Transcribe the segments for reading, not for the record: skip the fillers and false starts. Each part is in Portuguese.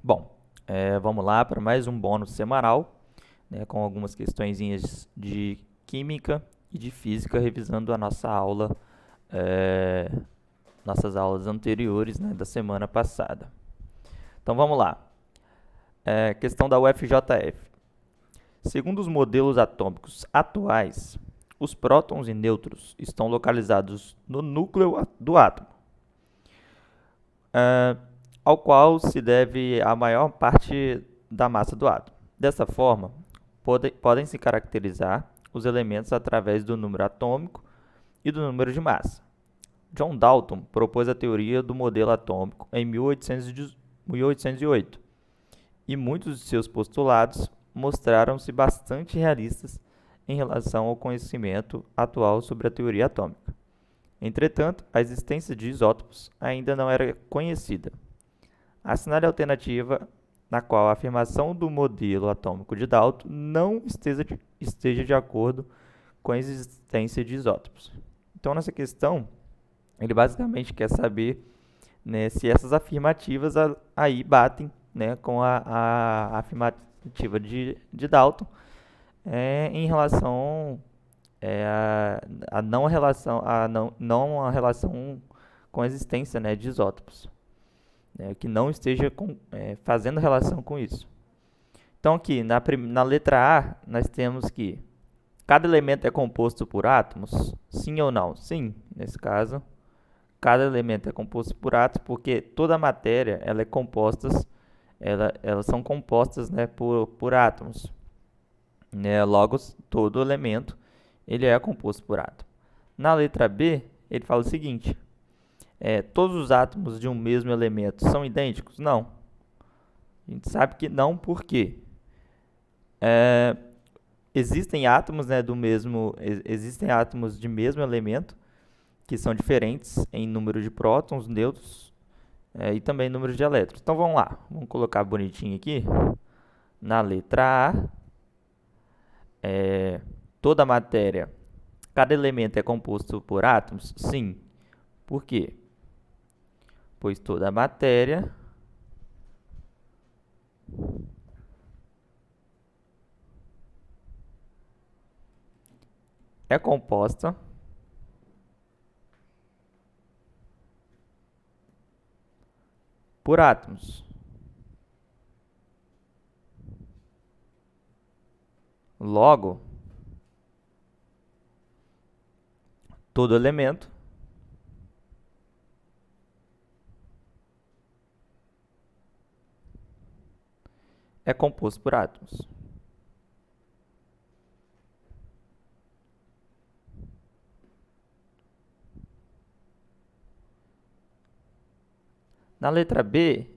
Bom, vamos lá para mais um bônus semanal, né, com algumas questõezinhas de química e de física, revisando a nossa aula, é, nossas aulas anteriores, né, da semana passada. Então vamos lá. Questão da UFJF. Segundo os modelos atômicos atuais, os prótons e nêutrons estão localizados no núcleo do átomo, é, ao qual se deve a maior parte da massa do átomo. Dessa forma, podem se caracterizar os elementos através do número atômico e do número de massa. John Dalton propôs a teoria do modelo atômico em 1808 e muitos de seus postulados mostraram-se bastante realistas em relação ao conhecimento atual sobre a teoria atômica. Entretanto, a existência de isótopos ainda não era conhecida. Assinale a alternativa na qual a afirmação do modelo atômico de Dalton não esteja de acordo com a existência de isótopos. Então, nessa questão, ele basicamente quer saber, né, se essas afirmativas aí batem, né, com a afirmativa de Dalton em relação a não relação a relação com a existência, né, de isótopos, né, que não esteja fazendo relação com isso. Então aqui na letra A nós temos que cada elemento é composto por átomos, sim ou não? Sim, nesse caso cada elemento é composto por átomos porque toda a matéria ela é composta, elas são compostas, né, por átomos, né? Logo todo elemento ele é composto por átomo. Na letra B ele fala o seguinte: todos os átomos de um mesmo elemento são idênticos? Não. A gente sabe que não, porque é, existem átomos, né, existem átomos de mesmo elemento que são diferentes em número de prótons, nêutrons e também número de elétrons. Então vamos lá, vamos colocar bonitinho aqui. Na letra A, toda a matéria, cada elemento é composto por átomos? Sim. Por quê? Pois toda a matéria é composta por átomos. Logo, todo elemento é composto por átomos. Na letra B,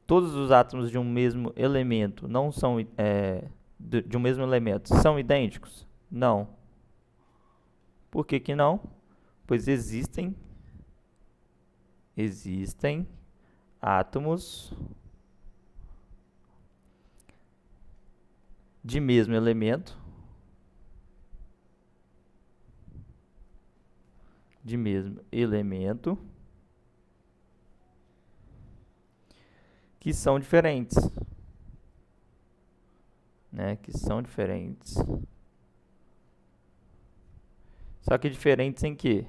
todos os átomos de um mesmo elemento não são de um mesmo elemento são idênticos? Não. Por que que não? Pois existem átomos de mesmo elemento, que são diferentes, né? Que são diferentes. Só que diferentes em quê?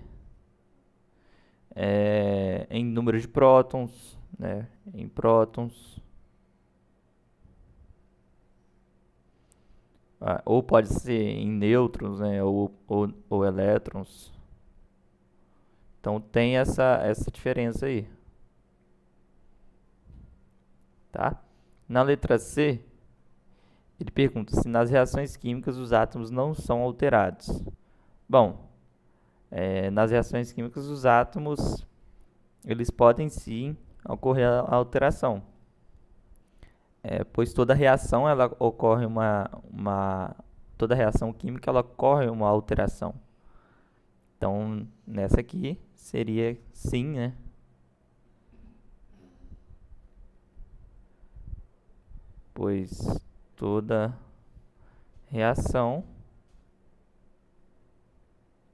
Em número de prótons, né? Em prótons. Ou pode ser em nêutrons, né? Ou elétrons. Então tem essa diferença aí, tá? Na letra C, ele pergunta se nas reações químicas os átomos não são alterados. Bom, nas reações químicas os átomos eles podem sim ocorrer a alteração, pois toda reação ela ocorre toda reação química ela ocorre uma alteração. Então nessa aqui seria sim, né? Pois toda reação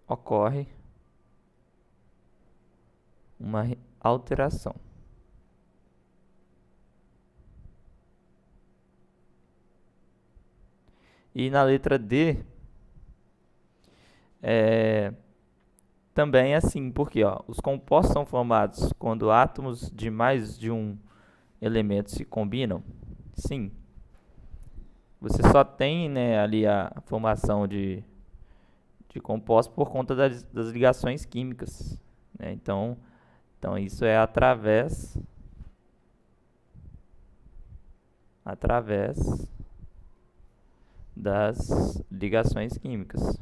ocorre uma alteração. E na letra D, também é assim, porque ó, os compostos são formados quando átomos de mais de um elemento se combinam? Sim. Você só tem, né, ali a formação de compostos por conta das ligações químicas, né? Então isso é através das ligações químicas.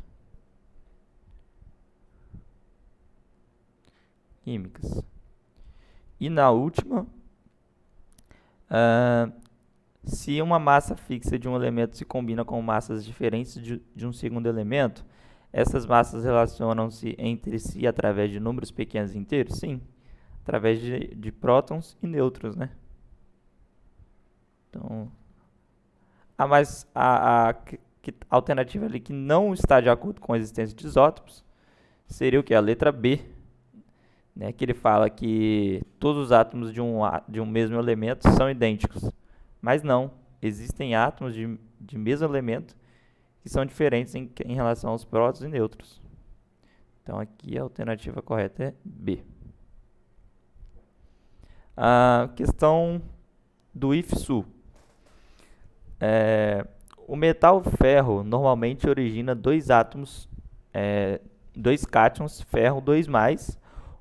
E na última, se uma massa fixa de um elemento se combina com massas diferentes de um segundo elemento, essas massas relacionam-se entre si através de números pequenos inteiros? Sim, através de prótons e nêutrons, né? Então, a alternativa ali que não está de acordo com a existência de isótopos seria o que? A letra B, né? Que ele fala que todos os átomos de um mesmo elemento são idênticos. Mas não, existem átomos de mesmo elemento que são diferentes em relação aos prótons e nêutrons. Então aqui a alternativa correta é B. A questão do if-SU. O metal ferro normalmente origina dois átomos, dois cátions, ferro 2+,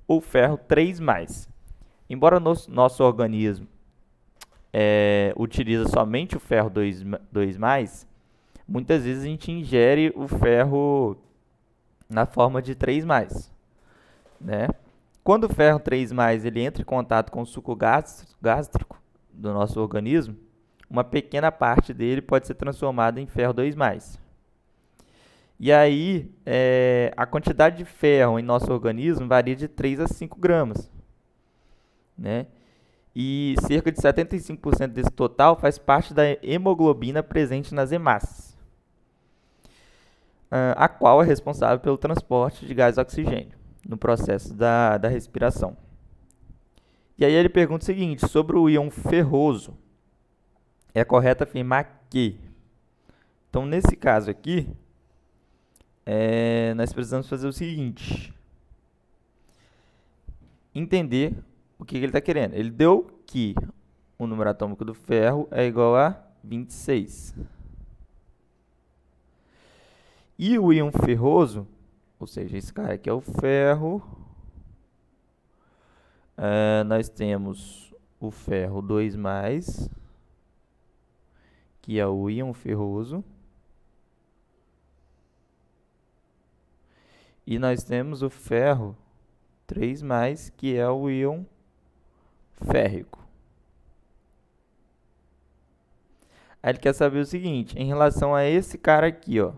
ou ferro 3+. Embora nosso organismo utiliza somente o ferro 2+, muitas vezes a gente ingere o ferro na forma de 3+, né? Quando o ferro 3+, ele entra em contato com o suco gástrico do nosso organismo, uma pequena parte dele pode ser transformada em ferro 2+. E aí, a quantidade de ferro em nosso organismo varia de 3 a 5 gramas, né? E cerca de 75% desse total faz parte da hemoglobina presente nas hemácias, a qual é responsável pelo transporte de gás oxigênio no processo da respiração. E aí ele pergunta o seguinte, sobre o íon ferroso, é correto afirmar que... Então, nesse caso aqui, nós precisamos fazer o seguinte, entender o que ele está querendo. Ele deu que o número atômico do ferro é igual a 26. E o íon ferroso, ou seja, esse cara aqui é o ferro, nós temos o ferro 2+, que é o íon ferroso, e nós temos o ferro 3+, que é o íon férrico. Aí ele quer saber o seguinte, em relação a esse cara aqui, ó,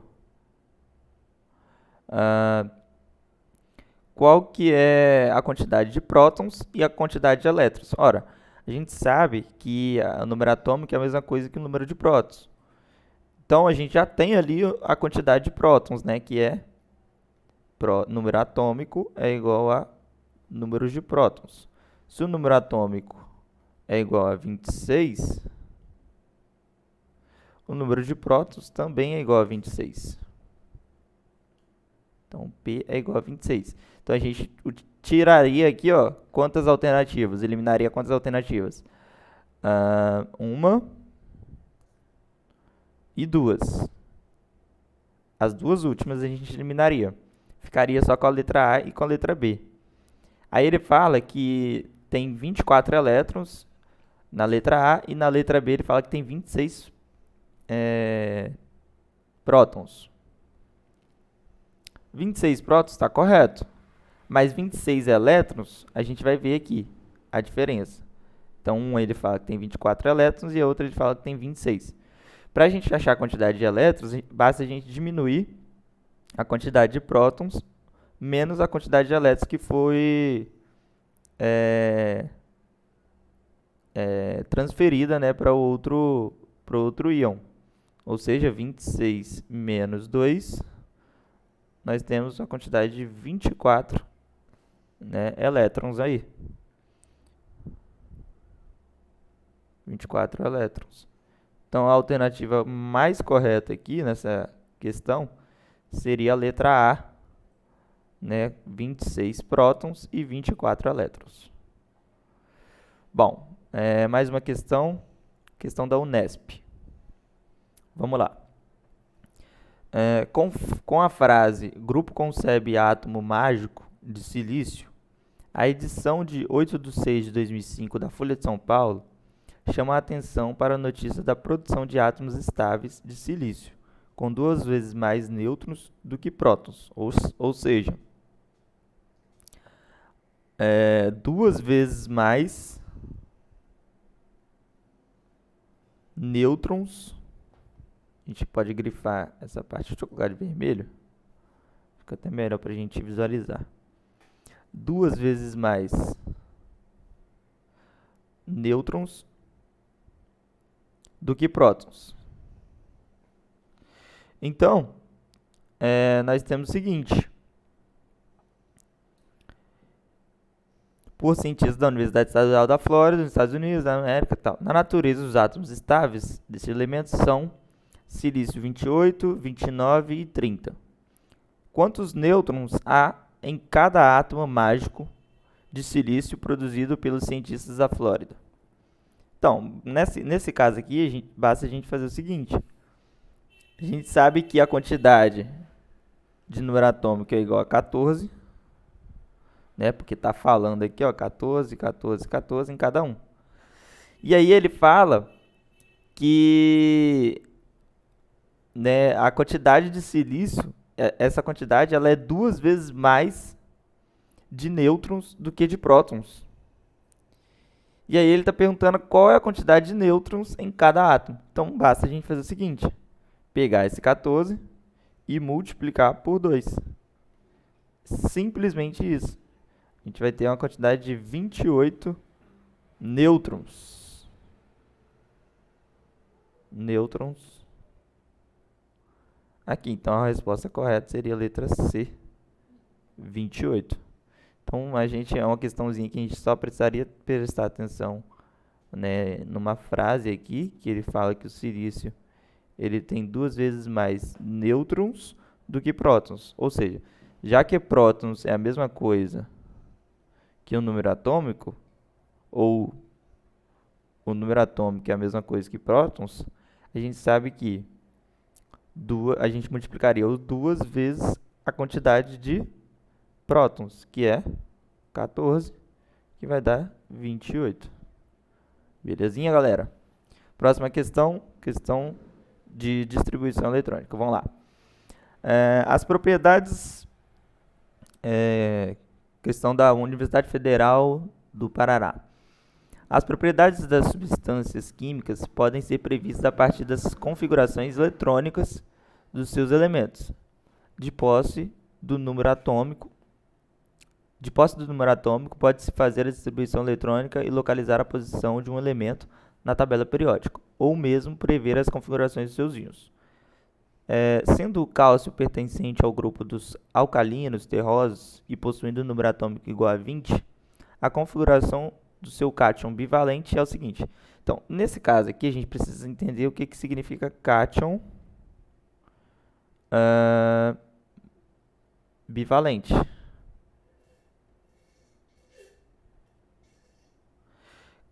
qual que é a quantidade de prótons e a quantidade de elétrons? Ora, a gente sabe que o número atômico é a mesma coisa que o número de prótons. Então, a gente já tem ali a quantidade de prótons, né, que é número atômico é igual a número de prótons. Se o número atômico é igual a 26, o número de prótons também é igual a 26. Então, P é igual a 26. Então, a gente tiraria aqui, ó, quantas alternativas? Eliminaria quantas alternativas? Uma e duas. As duas últimas a gente eliminaria. Ficaria só com a letra A e com a letra B. Aí ele fala que tem 24 elétrons na letra A e na letra B ele fala que tem 26 prótons. 26 prótons está correto, mas 26 elétrons, a gente vai ver aqui a diferença. Então, um ele fala que tem 24 elétrons e a outra ele fala que tem 26. Para a gente achar a quantidade de elétrons, basta a gente diminuir a quantidade de prótons menos a quantidade de elétrons que foi transferida, né, para o outro íon. Ou seja, 26 menos 2, nós temos a quantidade de 24, né, elétrons aí. 24 elétrons. Então, a alternativa mais correta aqui nessa questão seria a letra A, né? 26 prótons e 24 elétrons. Bom, mais uma questão da Unesp. Vamos lá. Com a frase "Grupo concebe átomo mágico de silício", a edição de 8/6 de 2005 da Folha de São Paulo chama a atenção para a notícia da produção de átomos estáveis de silício, com 2 vezes mais nêutrons do que prótons, ou seja, 2 vezes mais nêutrons. A gente pode grifar essa parte, deixa eu colocar de vermelho, fica até melhor para a gente visualizar. 2 vezes mais nêutrons do que prótons. Então, nós temos o seguinte: por cientistas da Universidade Estadual da Flórida, nos Estados Unidos, da América e tal, na natureza, os átomos estáveis desses elementos são silício 28, 29 e 30. Quantos nêutrons há em cada átomo mágico de silício produzido pelos cientistas da Flórida? Então, nesse caso aqui, basta a gente fazer o seguinte. A gente sabe que a quantidade de número atômico é igual a 14, né? Porque está falando aqui, ó, 14, 14, 14 em cada um. E aí ele fala que, né, a quantidade de silício, essa quantidade, ela é 2 vezes mais de nêutrons do que de prótons. E aí ele está perguntando qual é a quantidade de nêutrons em cada átomo. Então, basta a gente fazer o seguinte: pegar esse 14 e multiplicar por 2. Simplesmente isso. A gente vai ter uma quantidade de 28 nêutrons. Aqui, então, a resposta correta seria a letra C, 28. Então, é uma questãozinha que a gente só precisaria prestar atenção, né, numa frase aqui, que ele fala que o silício ele tem 2 vezes mais nêutrons do que prótons. Ou seja, já que prótons é a mesma coisa que o número atômico, ou o número atômico é a mesma coisa que prótons, a gente sabe que a gente multiplicaria 2 vezes a quantidade de prótons, que é 14, que vai dar 28. Belezinha, galera? Próxima questão de distribuição eletrônica. Vamos lá. As propriedades... questão da Universidade Federal do Paraná. As propriedades das substâncias químicas podem ser previstas a partir das configurações eletrônicas dos seus elementos, de posse do número atômico. Pode-se fazer a distribuição eletrônica e localizar a posição de um elemento na tabela periódica, ou mesmo prever as configurações dos seus íons. Sendo o cálcio pertencente ao grupo dos alcalinos terrosos e possuindo um número atômico igual a 20, a configuração do seu cátion bivalente é o seguinte. Então, nesse caso aqui, a gente precisa entender o que significa cátion bivalente.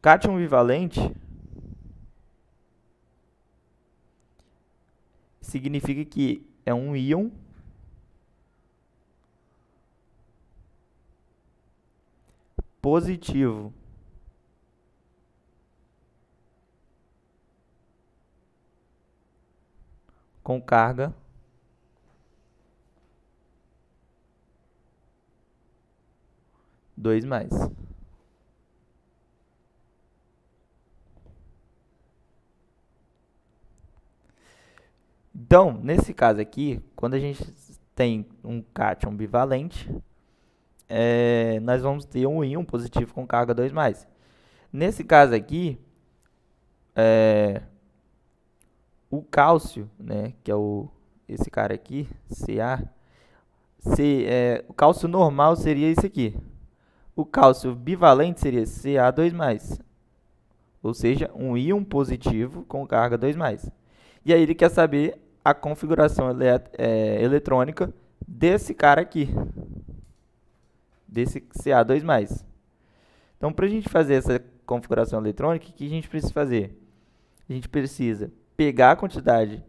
Cátion bivalente significa que é um íon positivo com carga dois mais. Então, nesse caso aqui, quando a gente tem um cátion bivalente, nós vamos ter um íon positivo com carga 2 mais. Nesse caso aqui, o cálcio, né, que é esse cara aqui, Ca, o cálcio normal seria esse aqui. O cálcio bivalente seria Ca2+. ou seja, um íon positivo com carga 2+. E aí ele quer saber a configuração eletrônica desse cara aqui, desse Ca2+. Então, para a gente fazer essa configuração eletrônica, o que a gente precisa fazer? A gente precisa pegar a quantidade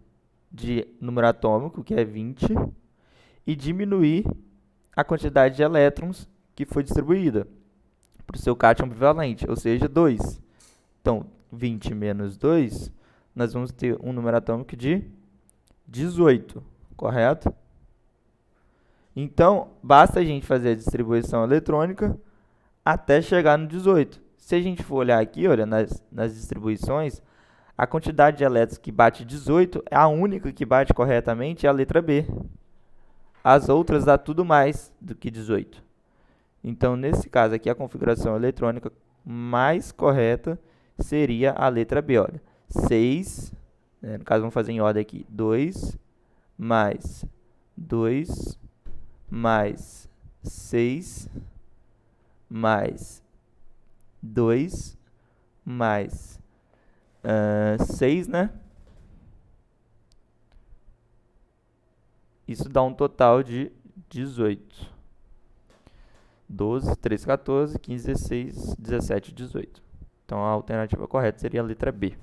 de número atômico, que é 20, e diminuir a quantidade de elétrons que foi distribuída para o seu cátion bivalente, ou seja, 2. Então, 20 menos 2, nós vamos ter um número atômico de 18, correto? Então, basta a gente fazer a distribuição eletrônica até chegar no 18. Se a gente for olhar aqui, olha, nas distribuições, a quantidade de elétrons que bate 18, a única que bate corretamente é a letra B. As outras dá tudo mais do que 18. Então, nesse caso aqui, a configuração eletrônica mais correta seria a letra B. Olha, 6, no caso vamos fazer em ordem aqui, 2 mais 2 mais 6 mais 2 mais 6, né? Isso dá um total de 18. 12, 13, 14, 15, 16, 17, 18. Então, a alternativa correta seria a letra B.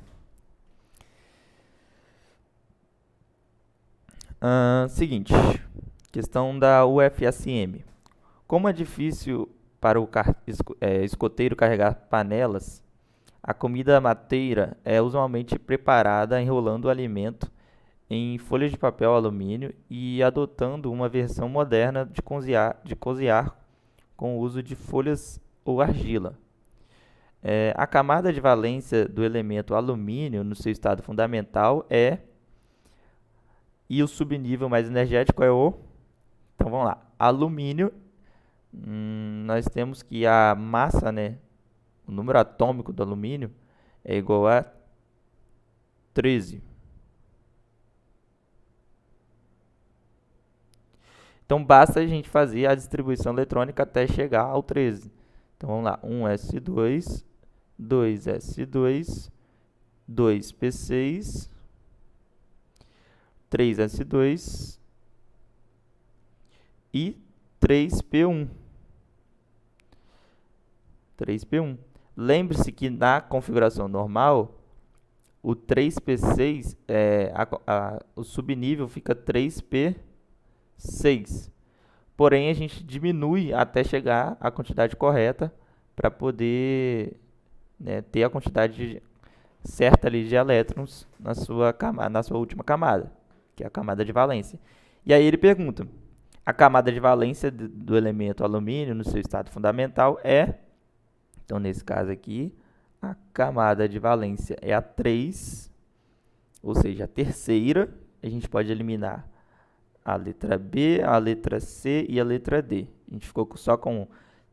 Seguinte, questão da UFSM. Como é difícil para o escoteiro carregar panelas, a comida mateira é usualmente preparada enrolando o alimento em folhas de papel alumínio e adotando uma versão moderna de cozinhar com o uso de folhas ou argila. A camada de valência do elemento alumínio no seu estado fundamental é... E o subnível mais energético é o... Então, vamos lá. Alumínio, nós temos que a massa, né, o número atômico do alumínio é igual a 13. Então, basta a gente fazer a distribuição eletrônica até chegar ao 13. Então, vamos lá. 1s2, 2s2, 2p6, 3s2 e 3p1. 3p1. Lembre-se que na configuração normal, o 3p6, o subnível fica 3p6. Porém, a gente diminui até chegar à quantidade correta para poder, né, ter a quantidade certa ali de elétrons na sua última camada, que é a camada de valência. E aí ele pergunta, a camada de valência do elemento alumínio no seu estado fundamental é... Então, nesse caso aqui, a camada de valência é a 3, ou seja, a terceira. A gente pode eliminar a letra B, a letra C e a letra D. A gente ficou só com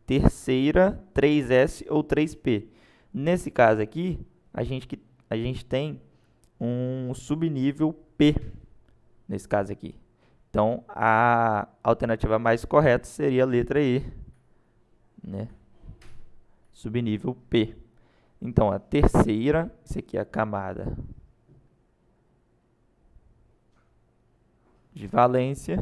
terceira, 3S ou 3P. Nesse caso aqui, a gente tem um subnível P, nesse caso aqui. Então, a alternativa mais correta seria a letra E, né? Subnível P. Então, a terceira, isso aqui é a camada de valência.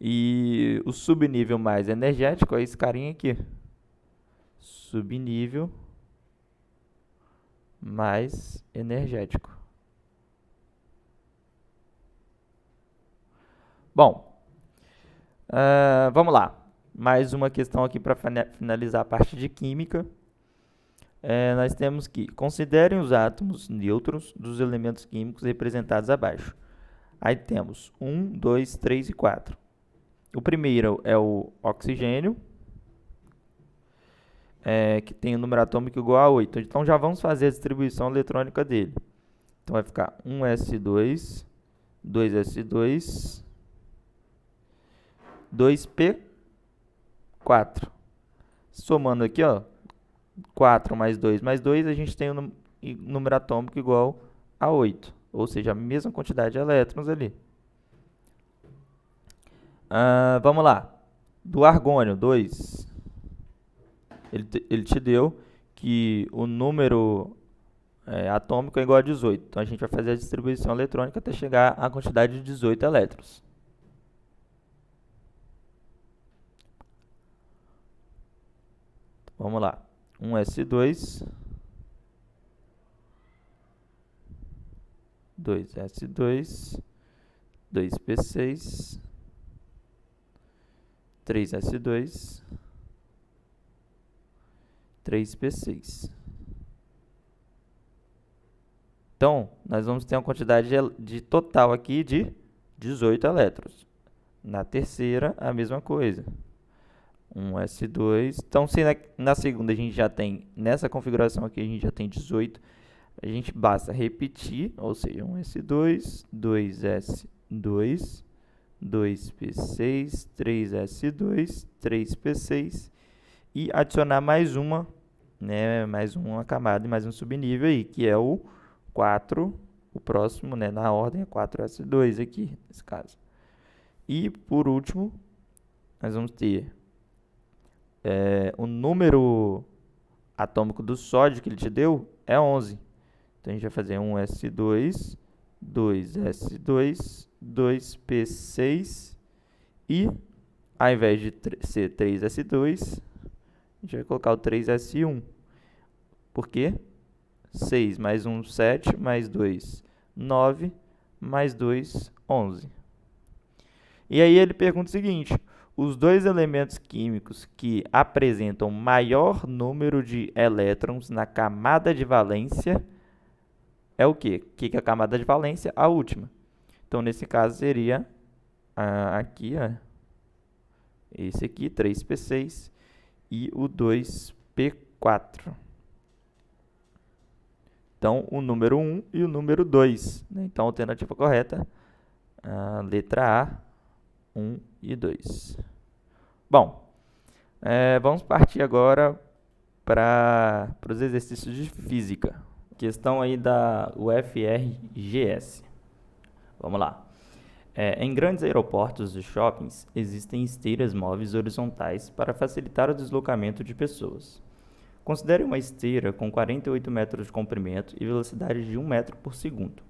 E o subnível mais energético é esse carinha aqui. Subnível mais energético. Bom, vamos lá. Mais uma questão aqui para finalizar a parte de química. Nós temos que considerem os átomos nêutrons dos elementos químicos representados abaixo. Aí temos 1, 2, 3 e 4. O primeiro é o oxigênio, que tem o número atômico igual a 8. Então, já vamos fazer a distribuição eletrônica dele. Então, vai ficar 1s2, 2s2, 2p4. Somando aqui, ó, 4 mais 2 mais 2, a gente tem um número atômico igual a 8. Ou seja, a mesma quantidade de elétrons ali. Vamos lá. Do argônio, 2. Ele te deu que o número atômico é igual a 18. Então a gente vai fazer a distribuição eletrônica até chegar à quantidade de 18 elétrons. Vamos lá. 1s2, 2s2, 2p6, 3s2, 3p6. Então, nós vamos ter uma quantidade de total aqui de 18 elétrons. Na terceira, a mesma coisa. 1s2. Então, se na segunda a gente já tem, nessa configuração aqui a gente já tem 18, a gente basta repetir, ou seja, 1s2, 2s2, 2p6, 3s2, 3p6 e adicionar mais uma, né, mais uma camada e mais um subnível aí, que é o 4, o próximo, né, na ordem é 4s2 aqui, nesse caso. E, por último, nós vamos ter o número atômico do sódio que ele te deu é 11. Então, a gente vai fazer 1s2, 2s2, 2p6 e, ao invés de ser 3s2, a gente vai colocar o 3s1. Por quê? 6 mais 1, 7, mais 2, 9, mais 2, 11. E aí ele pergunta o seguinte: os dois elementos químicos que apresentam maior número de elétrons na camada de valência é o quê? O que é a camada de valência? A última. Então, nesse caso, seria aqui, esse aqui, 3p6, e o 2p4. Então, o número 1 e o número 2. Né? Então, a alternativa correta, a letra A, 1 e 2. Bom, vamos partir agora para os exercícios de física. Questão aí da UFRGS. Vamos lá. Em grandes aeroportos e shoppings, existem esteiras móveis horizontais para facilitar o deslocamento de pessoas. Considere uma esteira com 48 metros de comprimento e velocidade de 1 metro por segundo.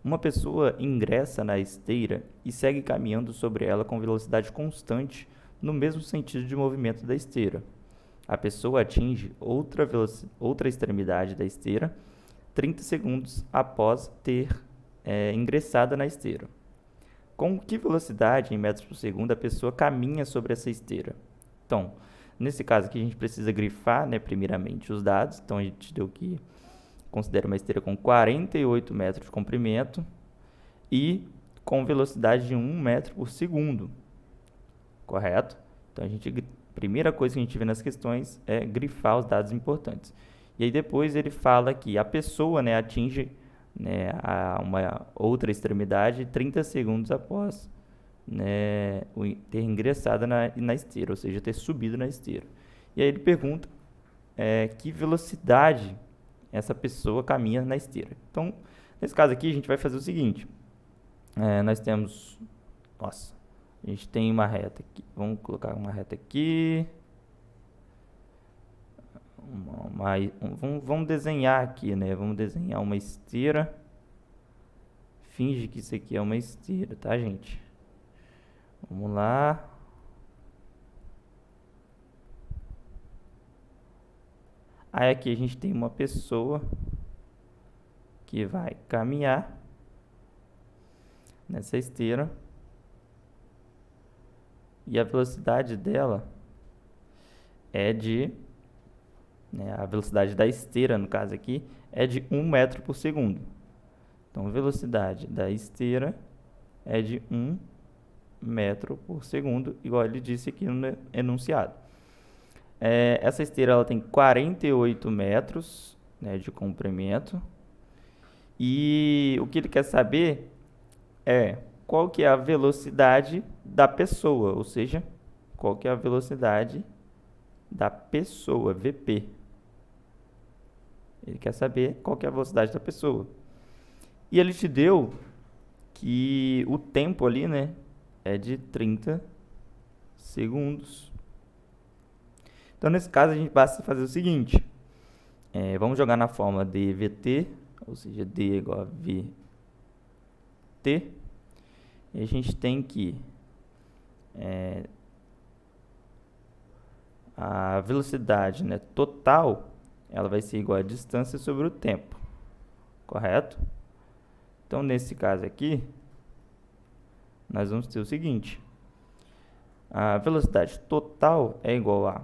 Uma pessoa ingressa na esteira e segue caminhando sobre ela com velocidade constante no mesmo sentido de movimento da esteira. A pessoa atinge outra extremidade da esteira 30 segundos após ter ingressado na esteira. Com que velocidade, em metros por segundo, a pessoa caminha sobre essa esteira? Então, nesse caso aqui, a gente precisa grifar, né, primeiramente, os dados. Então, a gente deu que considera uma esteira com 48 metros de comprimento e com velocidade de 1 metro por segundo. Correto? Então, a primeira coisa que a gente vê nas questões é grifar os dados importantes. E aí, depois, ele fala que a pessoa, né, atinge, né, uma outra extremidade 30 segundos após, né, ter ingressado na esteira, ou seja, ter subido na esteira. E aí ele pergunta que velocidade essa pessoa caminha na esteira. Então, nesse caso aqui, a gente vai fazer o seguinte. Nós temos... Nossa, a gente tem uma reta aqui. Vamos colocar uma reta aqui. Vamos desenhar aqui, né? Vamos desenhar uma esteira. Finge que isso aqui é uma esteira, tá, gente? Vamos lá. Aí aqui a gente tem uma pessoa que vai caminhar nessa esteira. E a velocidade dela é de... a velocidade da esteira, no caso aqui, é de 1 metro por segundo. Então, a velocidade da esteira é de 1 metro por segundo, igual ele disse aqui no enunciado. Essa esteira ela tem 48 metros, né, de comprimento. E o que ele quer saber é qual que é a velocidade da pessoa, ou seja, qual que é a velocidade da pessoa, VP. Ele quer saber qual que é a velocidade da pessoa. E ele te deu que o tempo ali, né, é de 30 segundos. Então, nesse caso, a gente basta fazer o seguinte. Vamos jogar na fórmula dVt, ou seja, d é igual a vt. E a gente tem que a velocidade, né, total, ela vai ser igual a distância sobre o tempo, correto? Então, nesse caso aqui, nós vamos ter o seguinte. A velocidade total é igual a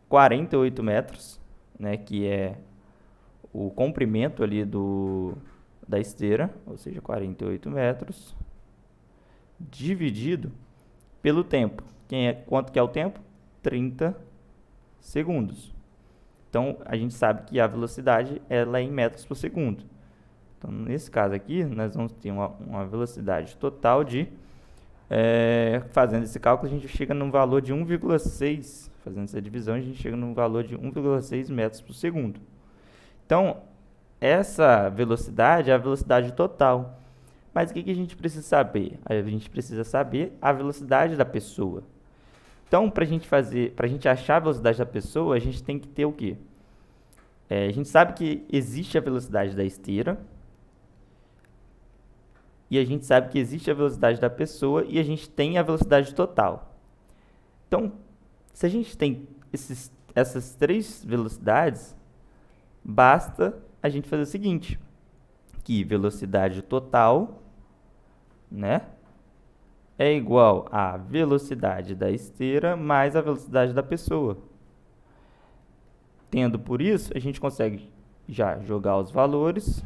48 metros, né, que é o comprimento ali da esteira, ou seja, 48 metros, dividido pelo tempo. Quanto que é o tempo? 30 segundos. Então, a gente sabe que a velocidade ela é em metros por segundo. Então, nesse caso aqui, nós vamos ter uma velocidade total de... fazendo esse cálculo, a gente chega num valor de 1,6. Fazendo essa divisão, a gente chega num valor de 1,6 metros por segundo. Então, essa velocidade é a velocidade total. Mas o que a gente precisa saber? A gente precisa saber a velocidade da pessoa. Então, para a gente achar a velocidade da pessoa, a gente tem que ter o quê? A gente sabe que existe a velocidade da esteira, e a gente sabe que existe a velocidade da pessoa, e a gente tem a velocidade total. Então, se a gente tem essas três velocidades, basta a gente fazer o seguinte, que velocidade total, né, é igual à velocidade da esteira mais a velocidade da pessoa. Tendo por isso, a gente consegue já jogar os valores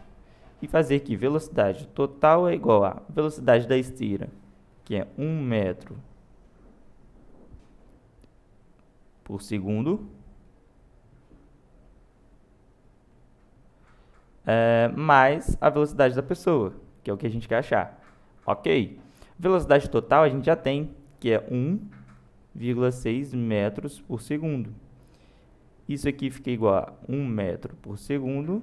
e fazer que velocidade total é igual à velocidade da esteira, que é 1 metro por segundo, mais a velocidade da pessoa, que é o que a gente quer achar. Ok. Velocidade total a gente já tem, que é 1,6 metros por segundo. Isso aqui fica igual a 1 metro por segundo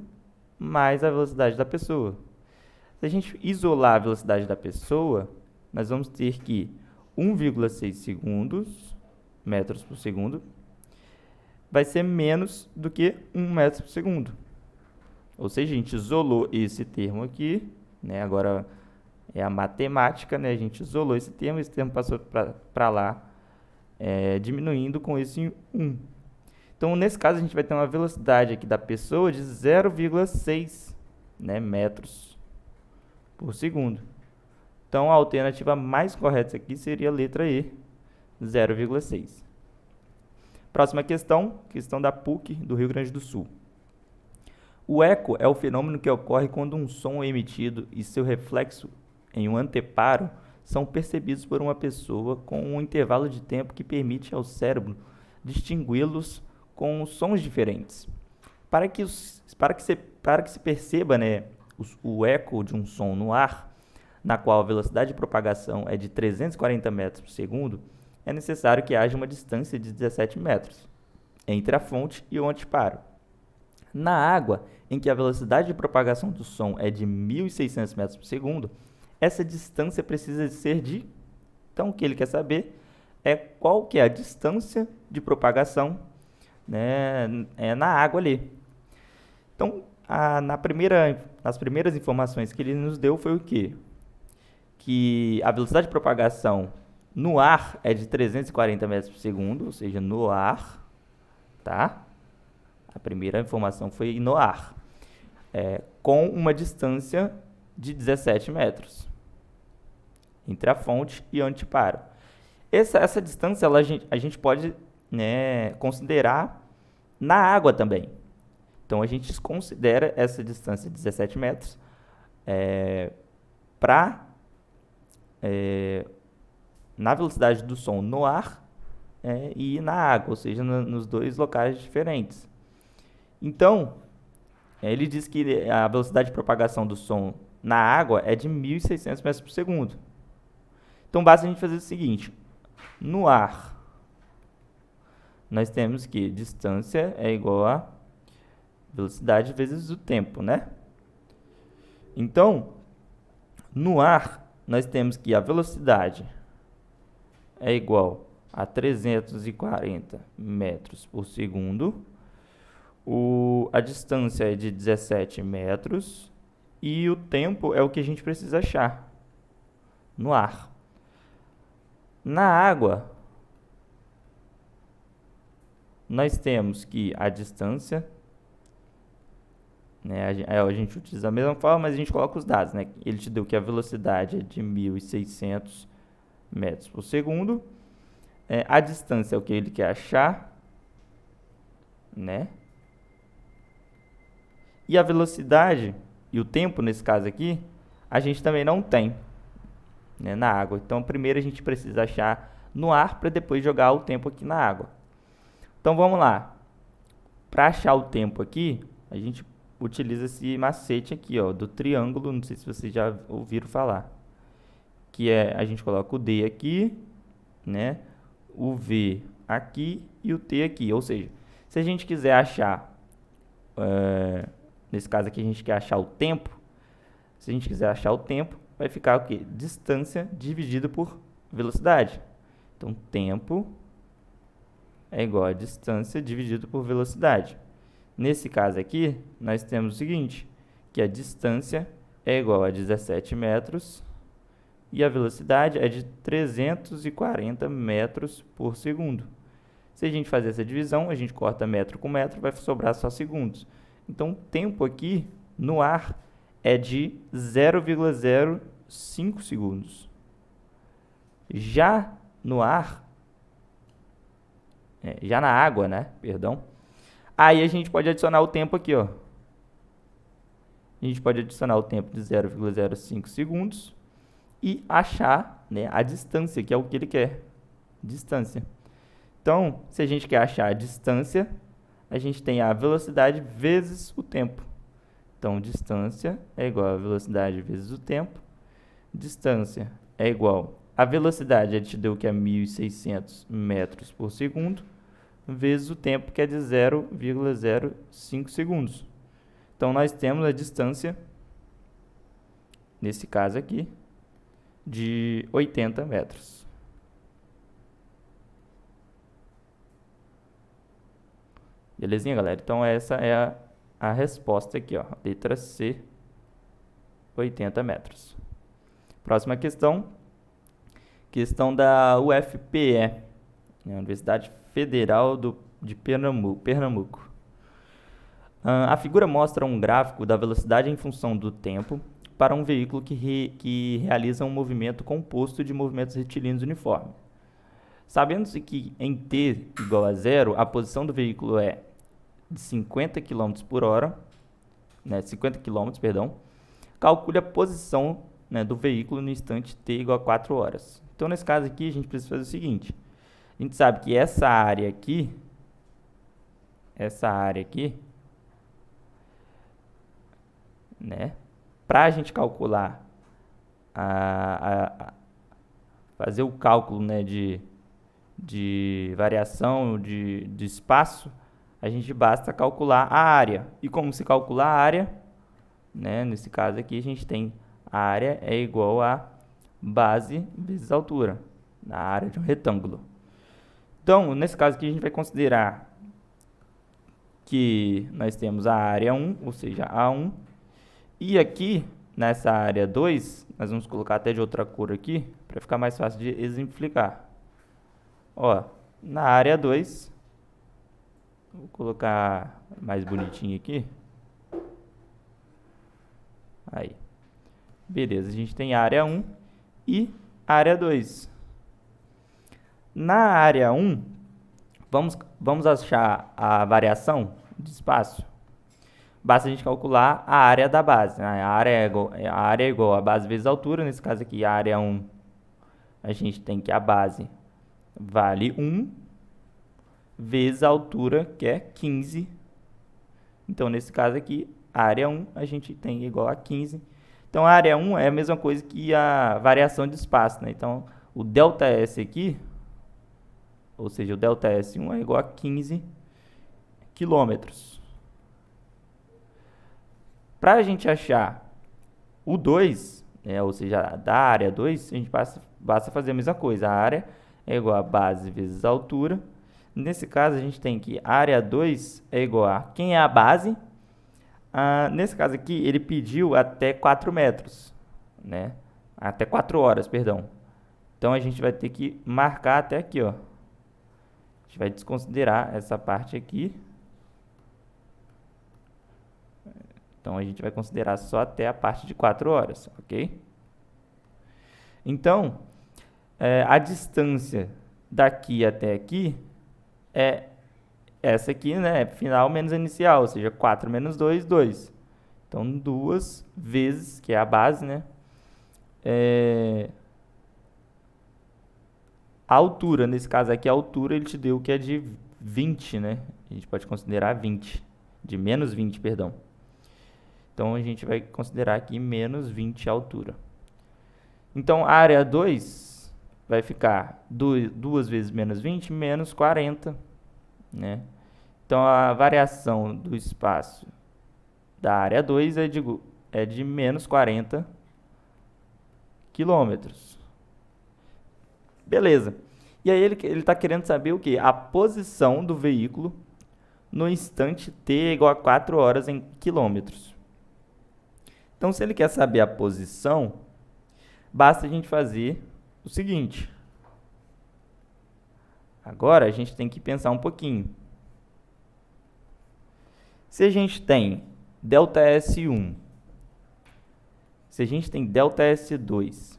mais a velocidade da pessoa. Se a gente isolar a velocidade da pessoa, nós vamos ter que 1,6 metros por segundo vai ser menos do que 1 metro por segundo. Ou seja, a gente isolou esse termo aqui, né? Agora é a matemática, né? A gente isolou esse termo passou para lá, diminuindo com esse 1. Então, nesse caso, a gente vai ter uma velocidade aqui da pessoa de 0,6, né, metros por segundo. Então, a alternativa mais correta aqui seria a letra E, 0,6. Próxima questão da PUC do Rio Grande do Sul. O eco é o fenômeno que ocorre quando um som é emitido e seu reflexo em um anteparo são percebidos por uma pessoa com um intervalo de tempo que permite ao cérebro distingui-los com sons diferentes. Para que se perceba, né, o eco de um som no ar, na qual a velocidade de propagação é de 340 metros por segundo, é necessário que haja uma distância de 17 metros entre a fonte e o anteparo. Na água, em que a velocidade de propagação do som é de 1.600 metros por segundo, essa distância precisa ser de... Então, o que ele quer saber é qual que é a distância de propagação, né, na água ali. Então, nas primeiras informações que ele nos deu foi o quê? Que a velocidade de propagação no ar é de 340 metros por segundo, ou seja, no ar, tá? A primeira informação foi no ar, com uma distância de 17 metros entre a fonte e o anteparo. Essa distância a gente pode, né, considerar na água também. Então, a gente considera essa distância de 17 metros na velocidade do som no ar e na água, ou seja, nos dois locais diferentes. Então, ele diz que a velocidade de propagação do som na água é de 1.600 metros por segundo. Então, basta a gente fazer o seguinte. No ar, nós temos que distância é igual a velocidade vezes o tempo, né? Então, no ar, nós temos que a velocidade é igual a 340 metros por segundo. A distância é de 17 metros. E o tempo é o que a gente precisa achar no ar. Na água, nós temos que a distância, né, a gente utiliza a mesma forma, mas a gente coloca os dados, né? Ele te deu que a velocidade é de 1.600 metros por segundo. A distância é o que ele quer achar, né? E a velocidade e o tempo, nesse caso aqui, a gente também não tem, né, na água. Então, primeiro a gente precisa achar no ar para depois jogar o tempo aqui na água. Então, vamos lá. Para achar o tempo aqui, a gente utiliza esse macete aqui, ó, do triângulo. Não sei se vocês já ouviram falar. Que é, a gente coloca o D aqui, né, o V aqui e o T aqui. Ou seja, se a gente quiser achar, nesse caso aqui a gente quer achar o tempo. Se a gente quiser achar o tempo, vai ficar o quê? Distância dividido por velocidade. Então, tempo é igual a distância dividido por velocidade. Nesse caso aqui, nós temos o seguinte, que a distância é igual a 17 metros e a velocidade é de 340 metros por segundo. Se a gente fazer essa divisão, a gente corta metro com metro, vai sobrar só segundos. Então, o tempo aqui no ar é de 0,05 segundos. Já no ar, já na água, né? Perdão. Aí a gente pode adicionar o tempo aqui, ó. A gente pode adicionar o tempo de 0,05 segundos e achar, né, a distância, que é o que ele quer. Distância. Então, se a gente quer achar a distância, a gente tem a velocidade vezes o tempo. Então, distância é igual a velocidade vezes o tempo. Distância é igual a velocidade, ele te deu que é 1.600 metros por segundo, vezes o tempo, que é de 0,05 segundos. Então, nós temos a distância, nesse caso aqui, de 80 metros. Belezinha, galera? Então, essa é a resposta aqui, ó, letra C, 80 metros. Próxima questão, questão da UFPE, Universidade Federal de Pernambuco. A figura mostra um gráfico da velocidade em função do tempo para um veículo que realiza um movimento composto de movimentos retilíneos uniformes. Sabendo-se que em t igual a zero, a posição do veículo é de 50 km por hora, né, 50 km, perdão, calcule a posição, né, do veículo no instante t igual a 4 horas. Então, nesse caso aqui, a gente precisa fazer o seguinte. A gente sabe que essa área aqui, né, para a gente calcular, fazer o cálculo, né, de variação de espaço, a gente basta calcular a área. E como se calcula a área, né, nesse caso aqui, a gente tem a área é igual a base vezes altura, na área de um retângulo. Então, nesse caso aqui, a gente vai considerar que nós temos a área 1, ou seja, A1, e aqui, nessa área 2, nós vamos colocar até de outra cor aqui, para ficar mais fácil de exemplificar. Ó, na área 2, vou colocar mais bonitinho aqui. Aí. Beleza, a gente tem a área 1 e a área 2. Na área 1, vamos achar a variação de espaço. Basta a gente calcular a área da base, né? A área é igual a base vezes a altura. Nesse caso aqui, a área 1, a gente tem que a base vale 1 vezes a altura, que é 15. Então, nesse caso aqui, a área 1 a gente tem igual a 15. Então, a área 1 é a mesma coisa que a variação de espaço, né? Então, o ΔS aqui, ou seja, o ΔS1 é igual a 15 quilômetros. Para a gente achar o 2, né, ou seja, da área 2, a gente basta fazer a mesma coisa. A área é igual a base vezes a altura. Nesse caso, a gente tem que área 2 é igual a... Quem é a base? Nesse caso aqui, ele pediu até 4 metros, né? Até 4 horas, perdão. Então, a gente vai ter que marcar até aqui, ó. A gente vai desconsiderar essa parte aqui. Então, a gente vai considerar só até a parte de 4 horas, ok? Então, a distância daqui até aqui é essa aqui, né? Final menos inicial, ou seja, 4 menos 2, 2. Então, 2 vezes, que é a base, né? A altura, nesse caso aqui, a altura ele te deu que é de 20, né? A gente pode considerar 20, de menos 20, perdão. Então, a gente vai considerar aqui menos 20 a altura. Então, a área 2 vai ficar 2 vezes menos 20, menos 40, né? Então, a variação do espaço da área 2 é de menos 40 quilômetros. Beleza. E aí, ele está querendo saber o quê? A posição do veículo no instante t é igual a 4 horas em quilômetros. Então, se ele quer saber a posição, basta a gente fazer o seguinte. Agora, a gente tem que pensar um pouquinho. Se a gente tem ΔS1, se a gente tem ΔS2,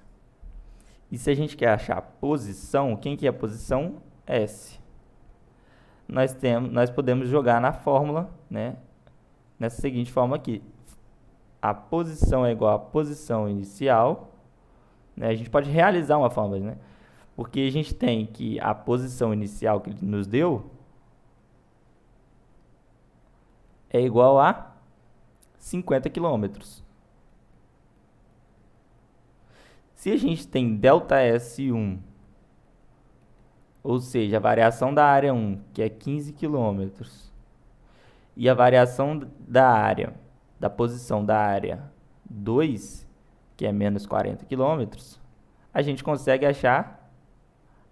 e se a gente quer achar a posição, quem que é a posição? S. Nós podemos jogar na fórmula, né? Nessa seguinte forma aqui. A posição é igual à posição inicial, né? A gente pode realizar uma fórmula, né? Porque a gente tem que a posição inicial que ele nos deu é igual a 50 quilômetros. Se a gente tem ΔS1, ou seja, a variação da área 1, que é 15 quilômetros, e a variação da área, da posição da área 2, que é menos 40 quilômetros, a gente consegue achar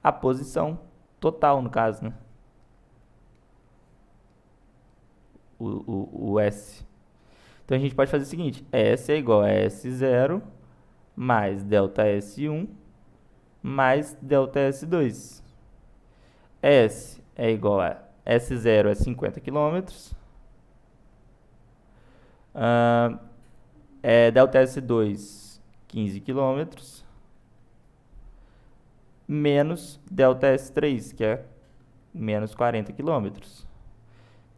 a posição total, no caso, né? O S. Então, a gente pode fazer o seguinte, S é igual a S0 mais ΔS1 mais ΔS2. S é igual a S0 é 50 km, ΔS2 15 km, menos ΔS3, que é menos 40 km.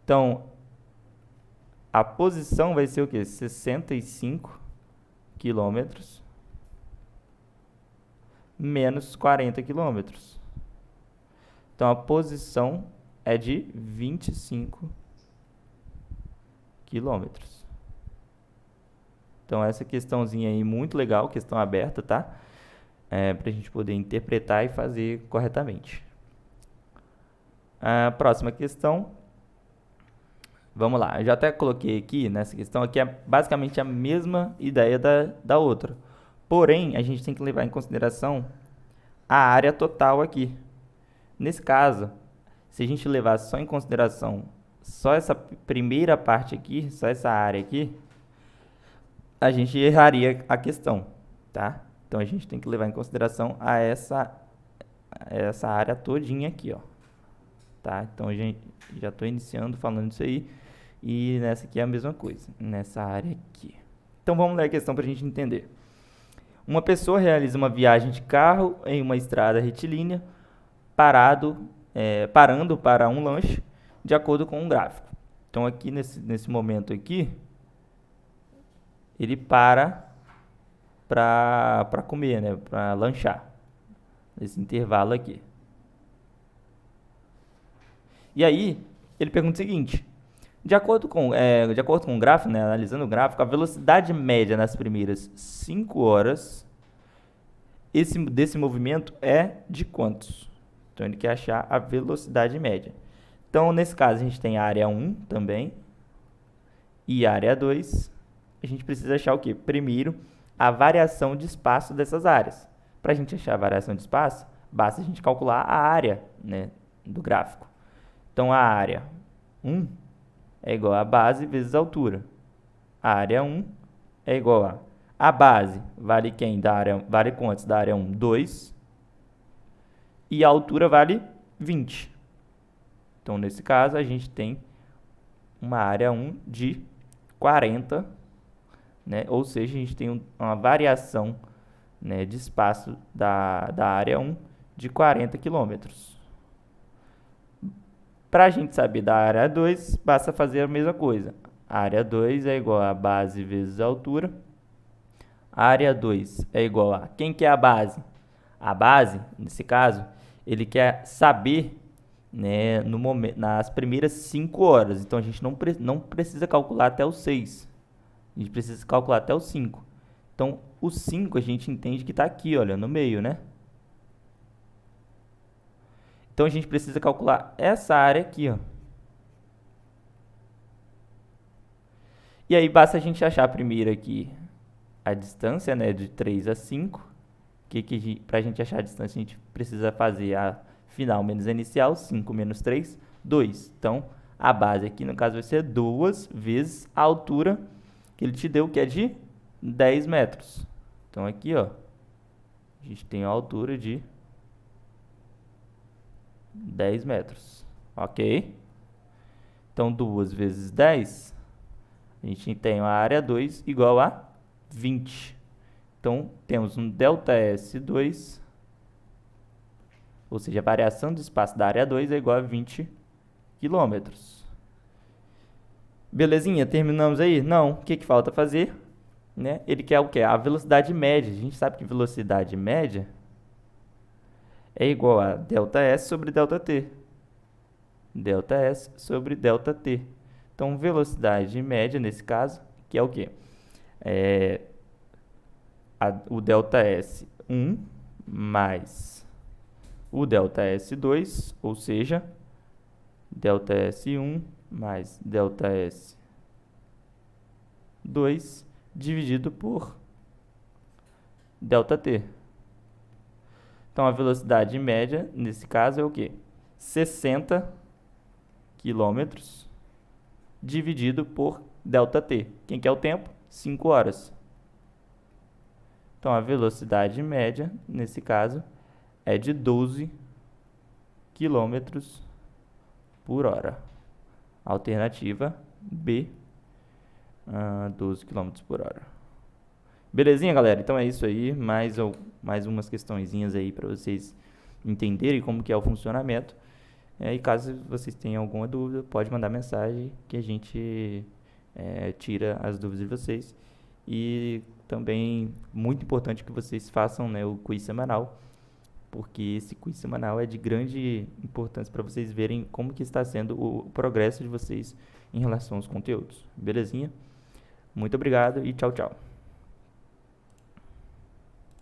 Então, a posição vai ser o quê? 65 km menos 40 km. Então, a posição é de 25 km. Então, essa questãozinha aí, muito legal, questão aberta, tá? Para a gente poder interpretar e fazer corretamente. A próxima questão. Vamos lá, eu já até coloquei aqui, nessa questão aqui, é basicamente a mesma ideia da outra. Porém, a gente tem que levar em consideração a área total aqui. Nesse caso, se a gente levar só em consideração só essa primeira parte aqui, só essa área aqui, a gente erraria a questão, tá? Então, a gente tem que levar em consideração essa área todinha aqui, ó. Tá? Então, a gente já estou iniciando falando isso aí. E nessa aqui é a mesma coisa, nessa área aqui. Então, vamos ler a questão para a gente entender. Uma pessoa realiza uma viagem de carro em uma estrada retilínea, parando para um lanche, de acordo com um gráfico. Então, aqui nesse momento aqui, ele para comer, né? Para lanchar, nesse intervalo aqui. E aí, ele pergunta o seguinte: de acordo com o gráfico, né, analisando o gráfico, a velocidade média nas primeiras 5 horas desse movimento é de quantos? Então, ele quer achar a velocidade média. Então, nesse caso, a gente tem a área 1 também e a área 2. A gente precisa achar o quê? Primeiro, a variação de espaço dessas áreas. Para a gente achar a variação de espaço, basta a gente calcular a área, né, do gráfico. Então, a área 1 é igual a base vezes a altura. A área 1 é igual a base, vale quem? Vale quantos da área 1? 2. E a altura vale 20. Então, nesse caso, a gente tem uma área 1 de 40, né? Ou seja, a gente tem uma variação, né, de espaço da área 1 de 40 quilômetros. Para a gente saber da área 2, basta fazer a mesma coisa. A área 2 é igual a base vezes a altura. A área 2 é igual a... Quem que é a base? A base, nesse caso, ele quer saber, né, no momento, nas primeiras 5 horas. Então, a gente não precisa calcular até o 6. A gente precisa calcular até o 5. Então, o 5 a gente entende que está aqui, olha, no meio, né? Então, a gente precisa calcular essa área aqui, ó. E aí, basta a gente achar primeiro aqui a distância, né, de 3 a 5. Para a gente achar a distância, a gente precisa fazer a final menos a inicial, 5 menos 3, 2. Então, a base aqui, no caso, vai ser 2 vezes a altura que ele te deu, que é de 10 metros. Então, aqui, ó, a gente tem a altura de 10 metros, ok? Então, 2 vezes 10, a gente tem a área 2 igual a 20. Então, temos um ΔS2, ou seja, a variação do espaço da área 2 é igual a 20 quilômetros. Belezinha? Terminamos aí? Não. O que falta fazer? Né? Ele quer o quê? A velocidade média. A gente sabe que velocidade média é igual a ΔS sobre ΔT. ΔS sobre ΔT. Então, velocidade média, nesse caso, que é o quê? O ΔS1 mais o ΔS2, ou seja, ΔS1 mais ΔS2 dividido por ΔT. Então, a velocidade média, nesse caso, é o quê? 60 km dividido por ΔT. Quem que é o tempo? 5 horas. Então, a velocidade média, nesse caso, é de 12 km por hora. Alternativa B, 12 km por hora. Belezinha, galera? Então é isso aí. Mais umas questõezinhas aí para vocês entenderem como que é o funcionamento. E caso vocês tenham alguma dúvida, pode mandar mensagem que a gente tira as dúvidas de vocês. E também, muito importante que vocês façam, né, o quiz semanal, porque esse quiz semanal é de grande importância para vocês verem como que está sendo o progresso de vocês em relação aos conteúdos. Belezinha? Muito obrigado e tchau, tchau.